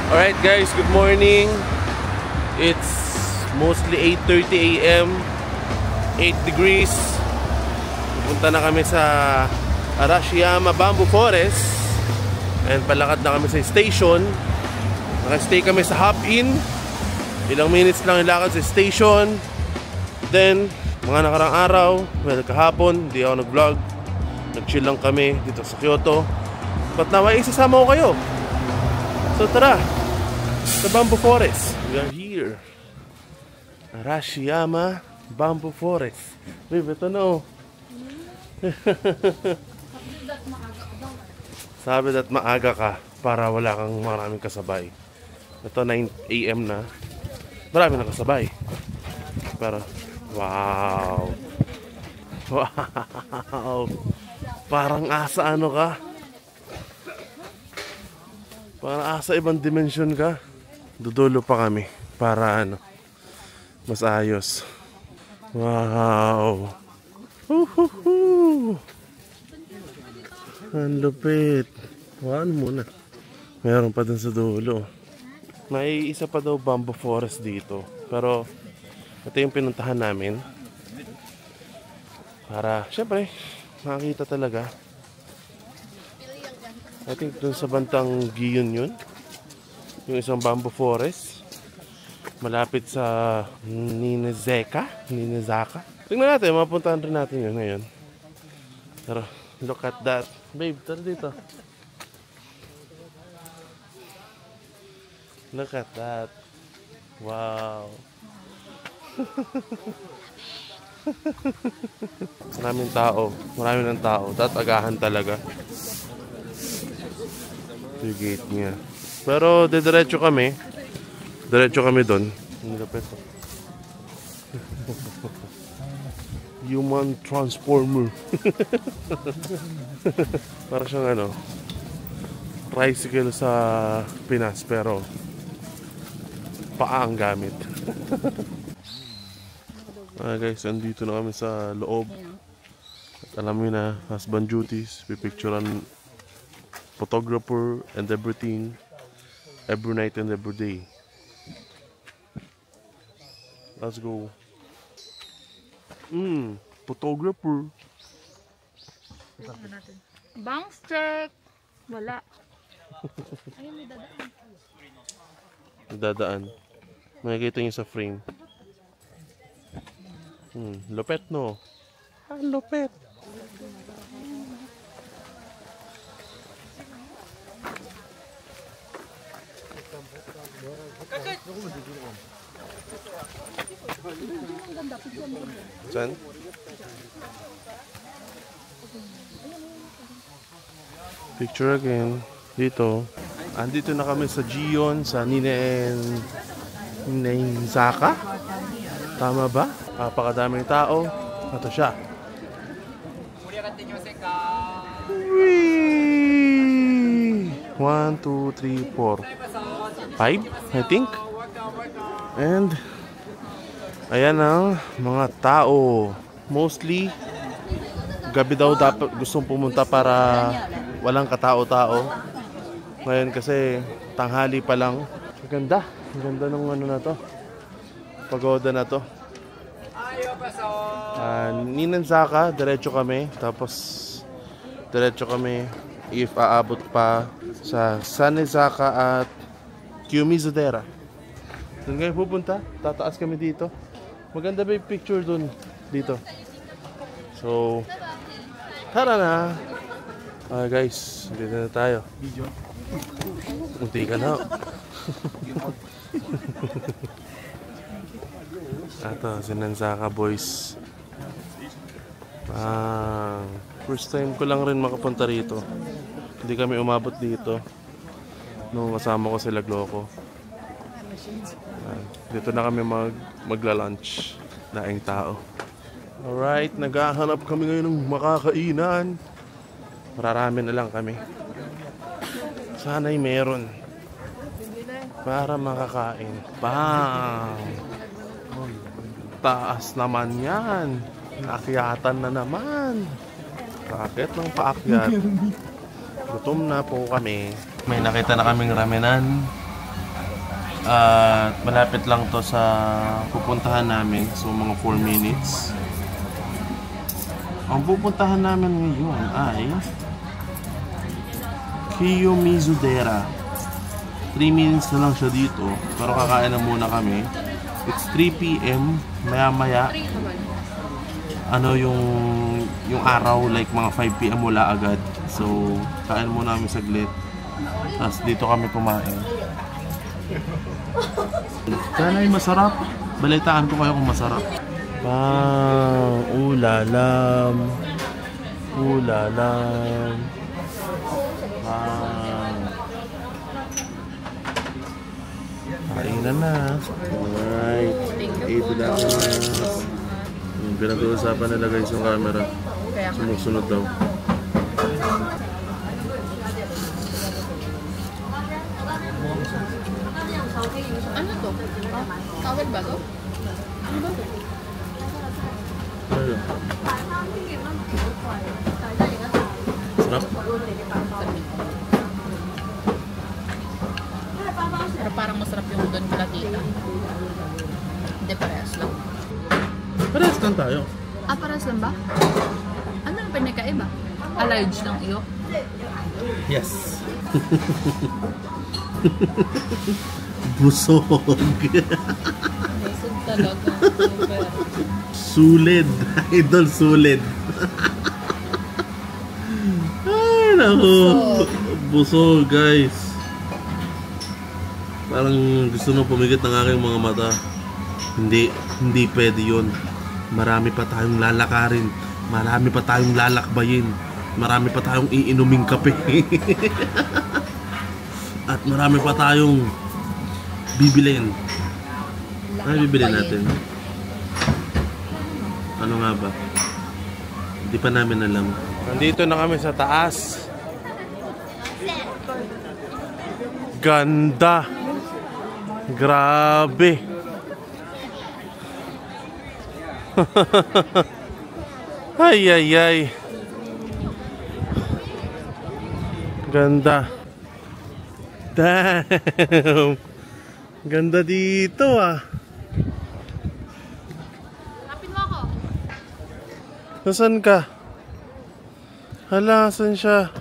Alright guys, good morning. It's mostly 8:30 AM, 8 degrees. Pupunta na kami sa Arashiyama Bamboo Forest and palakad na kami sa station. Naka-stay kami sa Hop-In. Ilang minutes lang yung lakad sa station. Then, mga nakarang araw, well, kahapon, hindi ako nag-vlog. Nag-chill lang kami dito sa Kyoto. But now, ay isasama ko kayo. So tara, sa Bamboo Forest. We are here. Arashiyama Bamboo Forest. Babe, ito na oh. Sabi that maaga ka para wala kang maraming kasabay. Ito 9 AM na. Marami na kasabay. Pero, wow. Wow. Parang asa ano ka? Parang asa ibang dimensyon ka. Dudulo pa kami para ano, mas ayos. Wow. Ang lupit. Ano muna? Meron pa dun sa dulo. May isa pa daw bamboo forest dito. Pero ito yung pinuntahan namin. Para, syempre, makakita talaga. I think dun sa bantang Gion yun. Yung isang bamboo forest. Malapit sa Ninizaka. Tingnan natin, mapuntahan rin natin yun ngayon. Pero, look at that. Babe, tara dito. Look at that. Wow. Maraming tao. Marami ng tao. Tatagahan talaga. Yung gate niya. Pero diretso kami. Diretso kami doon. Ang lapit to. Human transformer. Para siyang ano, tricycle sa Pinas pero paa ang gamit. Guys, andito na kami sa loob. At alam mo na, husband duties, pipicturean photographer and everything, every night and every day. Let's go. Photographer. Bangs check. Wala. Ayun, may dadaan. Dadaan. Makikita niyo sa frame. Lupet no? Lupet. Saan? Picture again. Dito. Andito na kami sa Gion, sa Ninizaka. Tama ba? Napakadaming tao. Ito siya. 1, 2, 3, 4, 5, I think. And ayan ang mga tao. Mostly gabi daw dapat gustong pumunta para walang katao-tao. Ngayon kasi tanghali pa lang. Ang ganda. Ang ganda ng ano na to. Pagoda na to. Ninizaka, diretso kami. Tapos diretso kami if aabot pa sa Sanizaka at Kiyomizu-dera. Doon ngayon pupunta. Tataas kami dito. Maganda ba yung picture doon dito? So, tara na. Guys, dito na tayo. Munti ka na. Ito, Ninizaka boys. First time ko lang rin makapunta rito. Hindi kami umabot dito nung kasama ko sila Gloco. Dito na kami magla-lunch. Daing tao. Alright, naghahanap kami ngayon ng makakainan. Mararami na lang kami. Sana'y meron para makakain. Bang! Taas naman yan. Naakyatan na naman. Bakit ng paakyat? Gutom na po kami. May nakita na kaming ramenan. At malapit lang to sa pupuntahan namin. So mga 4 minutes. Ang pupuntahan namin ngayon ay Kiyomizudera. 3 minutes na lang siya dito. Pero kakain na muna kami. It's 3 PM. Maya-maya ano yung araw, like mga 5 PM wala agad. So kain muna kami saglit. Tapos dito kami kumain. Sana ay masarap. Balitaan ko kayo kung masarap. Wow, ulalam. Ulalam. Wow. Kainan na. Alright. Ito na. Yung pinag-uusapan nila guys yung camera. Sumusunod daw. Ano to? Kawal ba to? Ano ba to? Ayun. Sarap. Pero parang masarap yung doon pala tita. Hindi, parehas lang. Parehas lang tayo. Parehas lang ba? Ano na pinakaiba? Allergy ng iyo? Yes. Busog. Busog talaga. Sulid. Idol sulid. Ay, naku. Busog, guys. Parang gusto nang pumigit ng aking mga mata. Hindi pwede yun. Marami pa tayong lalakarin. Marami pa tayong lalakbayin. Marami pa tayong iinuming kape. At marami pa tayong bibilin. Ano bibilin natin? Ano nga ba? Hindi pa namin alam. Nandito na kami sa taas. Ganda. Grabe. Ay, ay, ay. Ganda. Damn. Ganda dito ah. Lapin mo ako. Nasaan ka? Hala, saan siya?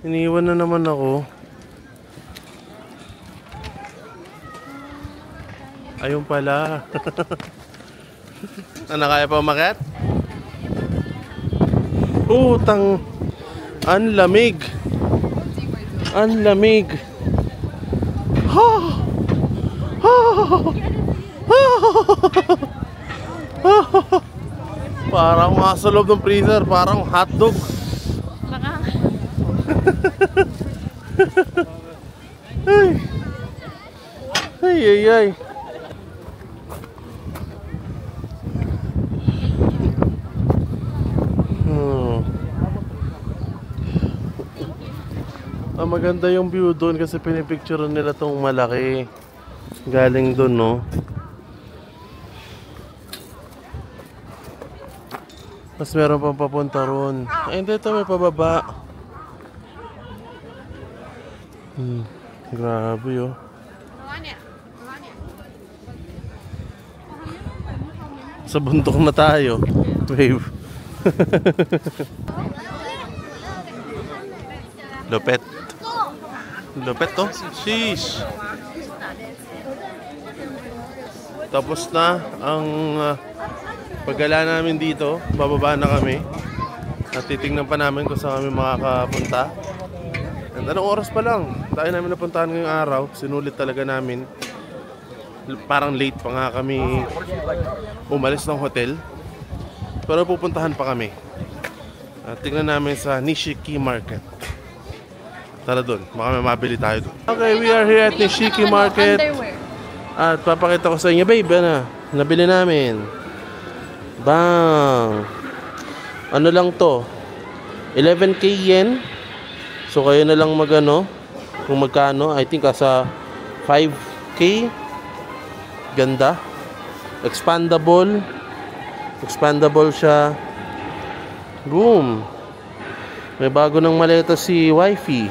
Iniwan na naman ako. Ayun pala. Ano, kaya pa umakyat? Utang. Ang lamig. Ang lamig. Ha! Ha! Ha! Parang nasa loob ng freezer, parang hotdog. Baka. Ay. Ay, ay, ay. Maganda yung view doon kasi pinipicture nila tong malaki. Galing doon, no? Mas meron pang papunta ron. Ay, hindi, ito may pababa. Grabe, oh. Sa bundok na tayo. Wave. Lupet. Lupet to. Sheesh. Tapos na ang paggala namin dito. Bababa na kami. At titingnan pa namin kung saan kami makakapunta. And anong oras pa lang? Tayo namin napuntahan ngayong araw. Sinulit talaga namin. Parang late pa nga kami umalis ng hotel. Pero pupuntahan pa kami. At tingnan namin sa Nishiki Market. Tara doon, baka may mabili tayo doon. Okay, we are here at Nishiki Market. At papakita ko sa inyo, babe, ano, nabili namin. Bang! Ano lang to? 11k yen. So kayo na lang magano kung magkano. I think sa 5k. Ganda. Expandable. Expandable siya. Boom. May bago ng maleta si wifey.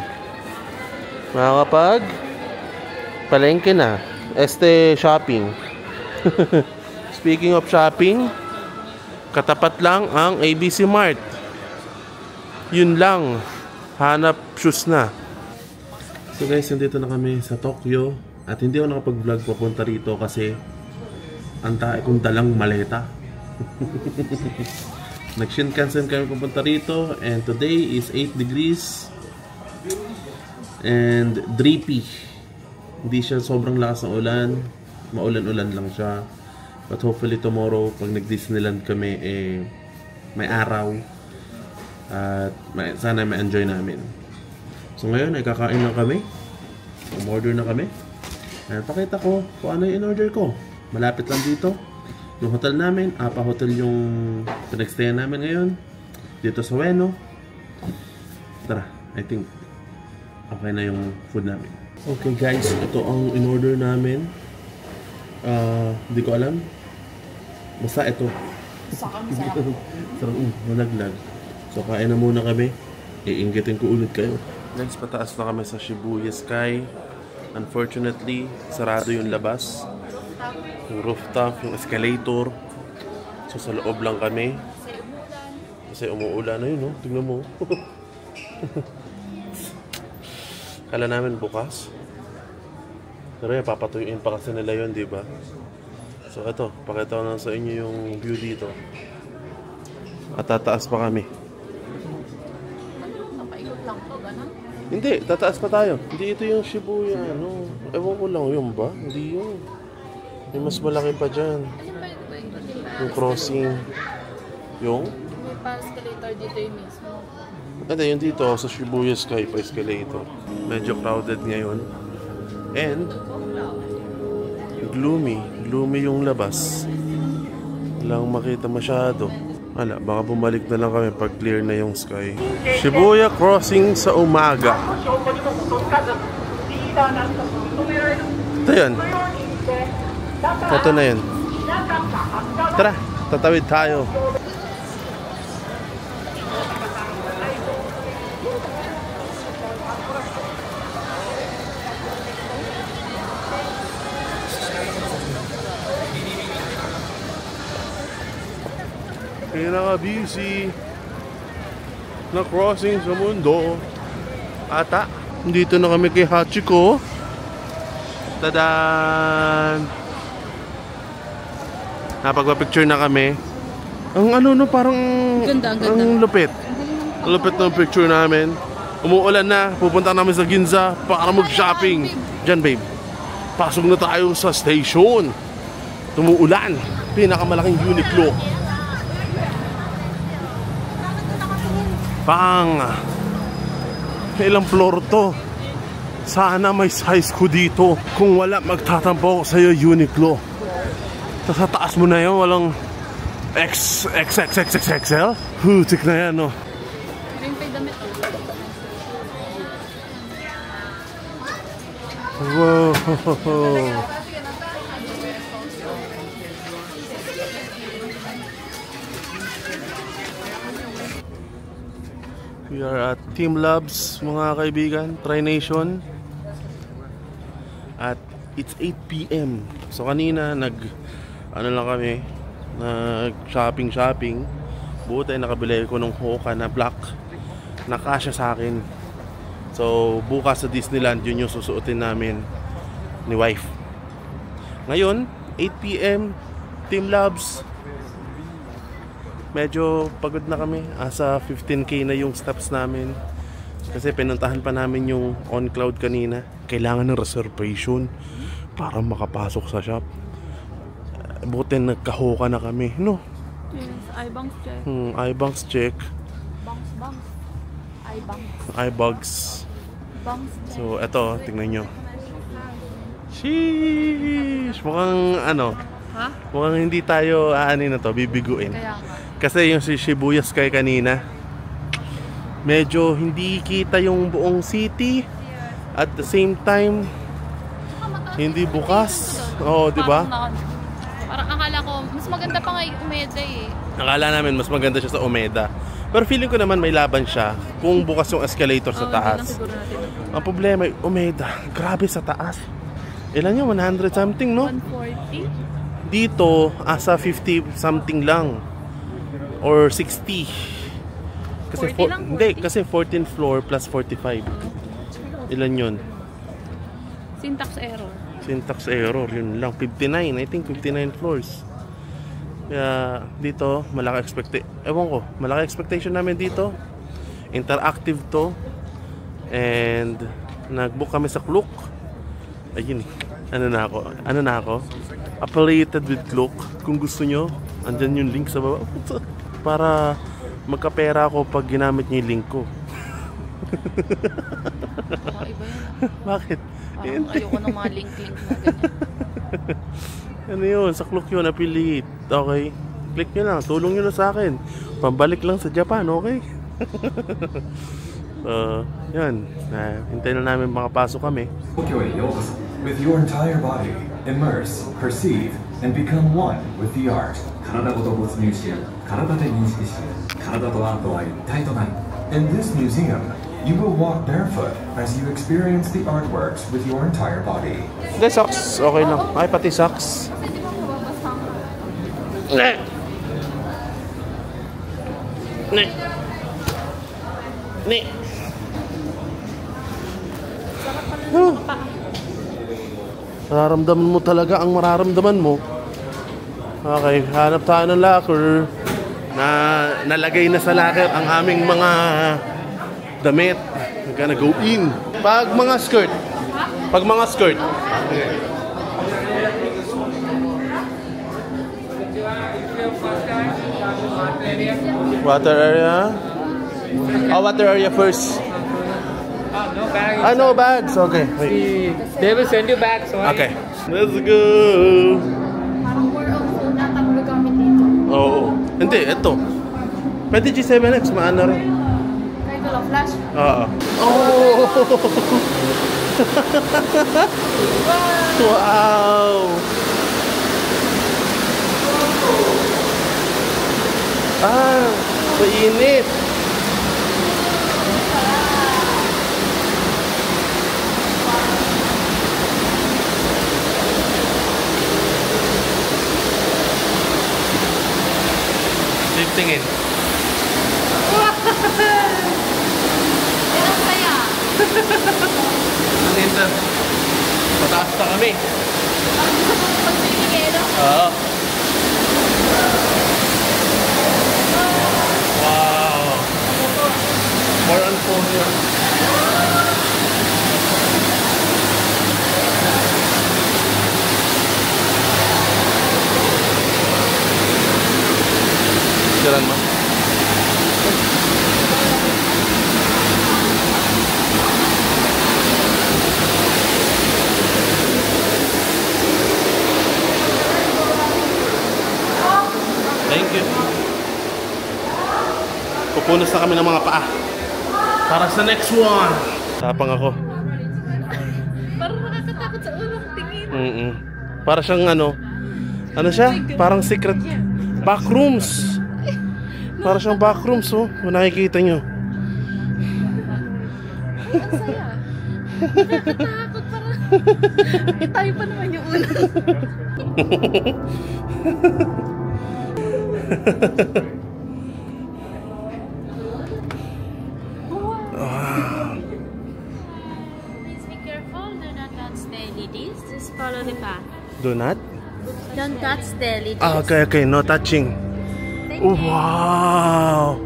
Makakapag Palengke na. Shopping. Speaking of shopping, katapat lang ang ABC Mart. Yun lang. Hanap shoes na. So guys, nandito na kami sa Tokyo. At hindi ako nakapag-vlog papunta rito kasi ang tae kong dalang maleta. Nag-Shinkansen kami papunta rito. And today is 8 degrees. And drippy. Hindi siya sobrang lakas ng ulan. Maulan-ulan lang siya. But hopefully tomorrow, pag nag-Disneyland kami, may araw. At sana ma-enjoy namin. So ngayon, ay kakain lang kami. Umorder na kami. At pakita ko kung ano yung in-order ko. Malapit lang dito. Yung hotel namin, Apa Hotel yung pinag-stayan namin ngayon. Dito sa Ueno. Tara, I think okay na yung food namin. Okay guys, ito ang in-order namin. Hindi ko alam. Basta ito. Sarap. Sarap, malaglag. So kain na muna kami. Iinggitin ko ulit kayo. Guys, pataas na kami sa Shibuya Sky. Unfortunately, sarado yung labas. Yung rooftop, yung escalator. So sa loob lang kami. Kasi umuulan na yun, no? Tingnan mo. Kala namin bukas. Pero papatuyuin pa kasi nila yun, di ba? So ito, pakita ko na sa inyo yung view dito. At tataas pa kami. Napaikot lang po, gano'n? Hindi, tataas pa tayo. Hindi ito yung Shibuya, ano. Ewan ko lang, yun ba? Hindi yun. May mas malaki pa dyan. Yung crossing. Yung? May pa-escalator dito yung mismo. Ito, yung dito sa Shibuya Sky pa escalator. Medyo crowded ngayon. And gloomy yung labas. Walang makita masyado. Wala, baka bumalik na lang kami pag clear na yung sky. Shibuya crossing sa umaga. Ito yun. Ito na yun. Tara, tatawid tayo. Pinaka-busy na crossing sa mundo. Ata, dito na kami kay Hachiko. Tadan! Napagpa-picture na kami. Ang ano no, parang Ganda. ang lupit. Ang lupit ng picture namin. Umuulan na, pupunta namin sa Ginza para mag-shopping. Diyan babe, pasok na tayo sa station. Tumuulan. Pinakamalaking Uniqlo. Ilang floor to? Sana may size ko dito. Kung wala, magtatampo ako sa'yo, Uniqlo. Tapos sa taas mo na yun, walang XXXXXL. Hutik na yan, no? Wow. We are at Team Labs, mga kaibigan, Tri-Nation. At it's 8 PM. So kanina ano lang kami, nag-shopping. Buti nakabili ko ng Hoka na black. Nakasya sa akin. So bukas sa Disneyland, yun yung susuotin namin ni wife. Ngayon, 8 PM, Team Labs. Medyo pagod na kami. Asa 15K na yung steps namin. Kasi pinuntahan pa namin yung On Cloud kanina. Kailangan ng reservation para makapasok sa shop. Buti nagka-Hoka na kami, no? Yes, iBanks check. iBanks check. Banks. iBugs. Banks check. So, eto, tingnan nyo. Sheesh! Mukhang ano? Ha? Mukhang hindi tayo aanin na to, bibiguin. Kaya nga. Kasi yung si Shibuya Sky kanina, medyo hindi kita yung buong city. At the same time, hindi bukas. Oo, di ba? Parang akala ko, mas maganda pa nga yung Umeda eh. Akala namin mas maganda siya sa Umeda. Pero feeling ko naman may laban siya kung bukas yung escalator sa taas. Ang problema, Umeda, grabe sa taas. Ilan yun? 100 something, no? 140? Dito, asa 50 something lang. Or 60. Kasi 40 lang, 40? Hindi, kasi 14th floor plus 45. Ilan yun? Syntax error. Syntax error, yun lang. 59, I think 59 floors. Kaya dito, malaki expectation namin dito. Interactive to. And nag-book kami sa Klook. Ayun eh. Ano na ako? Affiliated with Klook. Kung gusto nyo, andyan yung link sa baba. Para magkapera ako pag ginamit nyo yung link ko. Iba yun. Bakit? Parang ayoko ng mga link-link na ganyan. Ano yun? Sa Klook yun, affiliate. Okay? Click nyo lang. Tulong nyo na sa akin. Pambalik lang sa Japan, okay? Yan. Hintayin na namin makapasok kami. With your entire body, immerse, perceive, and become one with the art. In this museum, you will walk barefoot as you experience the artworks with your entire body. Hindi, socks. Okay lang. Ay, pati socks. Ne! Ne! Ne! Mararamdaman mo talaga ang mararamdaman mo. Okay, hanap tayo ng locker na nalagay na sa locker ang aming mga damit. We're gonna go in. Pag mga skirt. Okay. Water area. Water area first. No bag. No bags. Okay. Wait. They will send you back. So Okay. Let's go. Parang more of phone na tayo gagamit dito. Oo. Hindi, ito. Pwede G7X, maana rin. Kahit wala flash. Oo. Oh! Wow! Mainit! Tingin. Ang saya. Ang inter. Pataas na kami. Ang gusto mo pagsiligay, no? Oo. Wow. More on phone yun. Jalan mo. Thank you. Pupunas na kami ng mga paa para sa next one. Tapang ako. Parang nakakatakot sa unang tingin. Para siyang ano siya? Parang secret backrooms. Para siyang backrooms, oh. Kung nakikita nyo. Ang saya. Nakakatakot parang. Tayo pa naman yung una. Please be careful. Do not touch the LEDs. Just follow the path. Do not? Don't touch the LEDs. Okay. No touching. Wow!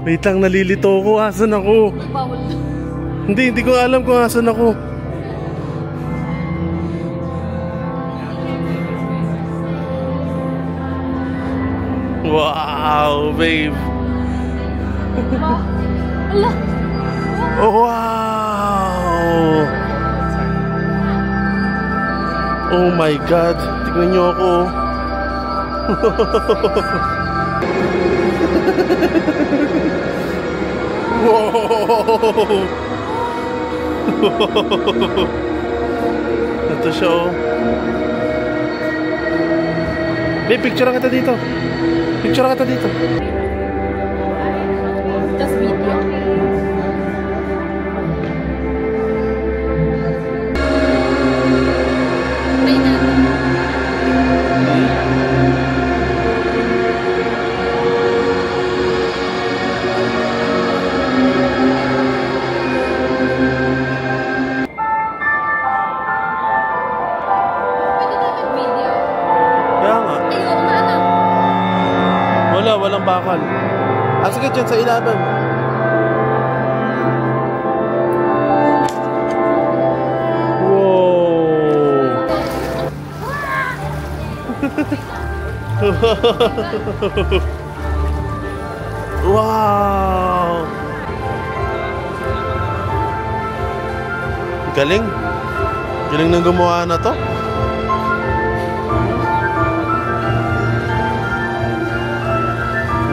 Wait lang, nalilito ako. Asan ako? Bawal. Hindi ko alam kung asan ako. Wow, babe. Ala. Wow! Oh my God. Tignan niyo ako. Wow! Ito siya, oh. Picture kita dito. Just video. bakal. Sige dyan sa ilaban. Wow! Galing. Galing nang gumawa na to.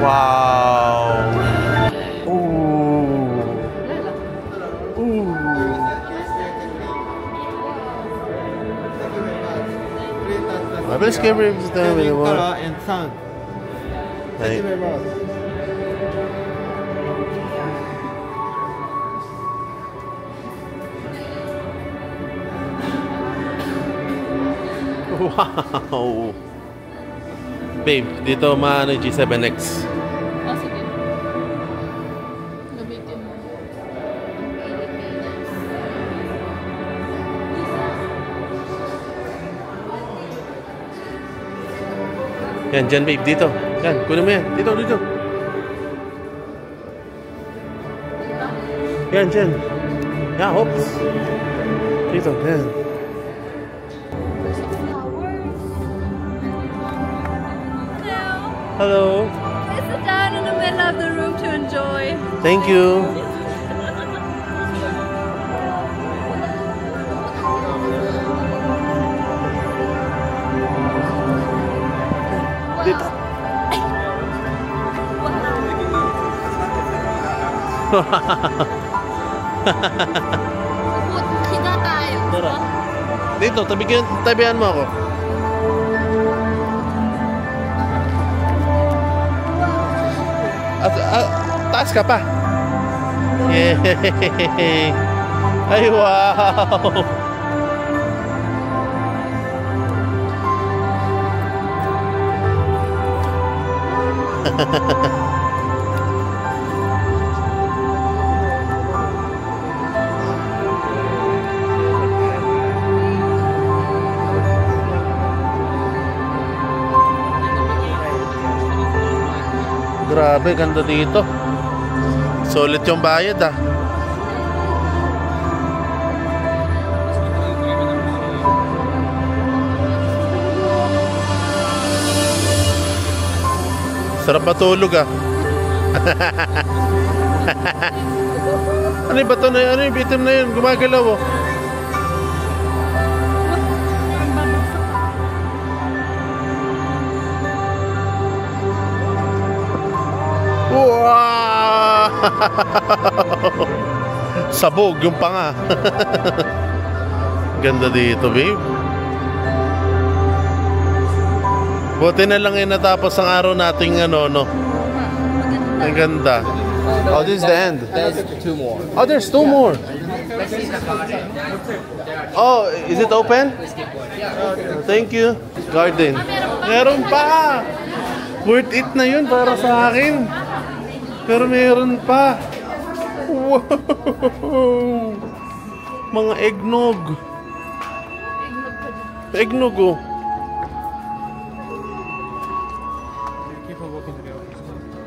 Wow! Ooh! Ooh! Mabilis kayo sa and sound. Thank you very much. Wow! Babe, dito maano yung G7X. Ah, sige. Gamitin mo. Yan, dyan babe, dito. Yan, kunin mo yan. Dito, dito. Yan, dyan. Yan, hoops. Dito, yan. Hello. Please sit down in the middle of the room to enjoy. Thank you. Dito. Higa tayo. Tara. Dito, tabihan mo ako. Taas ka pa. Yay! Ay, wow! Grabe, ganda dito. Solid yung bayad ah. Sarap matulog ah. Ano yung bato na yun? Ano yung bitim na yun? Gumagalaw oh. Wow! Sabog yung panga. Ganda dito, babe. Buti na lang yung natapos ang araw nating ano, no? Ang ganda. Oh, this is the end. There's 2 more. Oh, there's 2 more. Oh, is it open? Thank you. Garden. Meron pa! Worth it na yun para sa akin. Pero meron pa. Wow! Mga eggnog. Eggnog oh.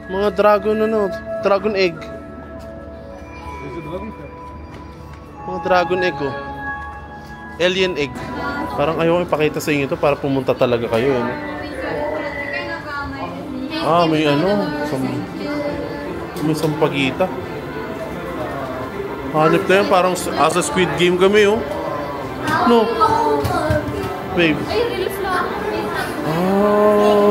Mga dragon ano, dragon egg. Mga dragon egg oh. Alien egg. Parang ayaw ipakita sa inyo ito para pumunta talaga kayo. Ano? Ah, may ano. May sampagita. Hanip na yan, parang asa Squid Game kami oh. No. Babe. Ay, release lang. Oh.